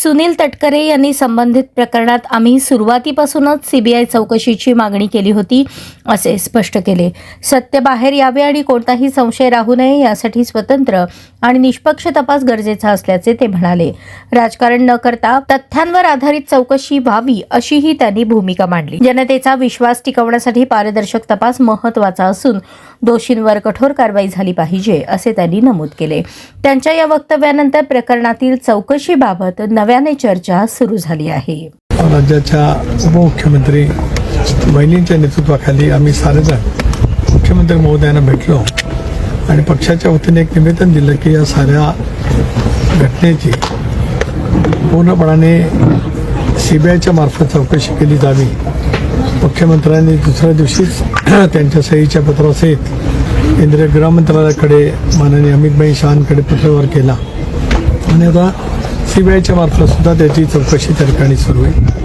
सुनील तटकरे यांनी संबंधित प्रकरणात आम्ही सुरुवातीपासूनच सीबीआय चौकशीची मागणी केली होती असे स्पष्ट केले। सत्य बाहेर यावे आणि कोणताही संशय राहू नये यासाठी स्वतंत्र आणि निष्पक्ष तपास गरजेचा असल्याचे ते म्हणाले। राजकारण न करता तथ्यांवर आधारित चौकशी व्हावी अशीही त्यांनी भूमिका मांडली। जनतेचा विश्वास टिकवण्यासाठी पारदर्शक तपास महत्त्वाचा असून दोषींवर कठोर कारवाई झाली पाहिजे असे त्यांनी नमूद केले। त्यांच्या या वक्तव्यानंतर प्रकरणातील चौकशीबाबत नव्याने चर्चा सुरू झाली आहे। राज्याच्या उपमुख्यमंत्री बहिणींच्या नेतृत्वाखाली आम्ही सारेजण मुख्यमंत्री महोदयांना भेटलो आणि पक्षाच्या वतीने एक निवेदन दिलं की या साऱ्या घटनेची पूर्णपणाने सीबीआयच्या मार्फत चौकशी केली जावी। मुख्यमंत्र्यांनी दुसऱ्या दिवशीच त्यांच्या सहीच्या पत्रासहित केंद्रीय गृहमंत्रालयाकडे माननीय अमित भाई शहांकडे पत्रव्यवहार केला आणि आता सीबीआयच्या मार्फत सुद्धा त्याची चौकशी त्या ठिकाणी सुरू आहे।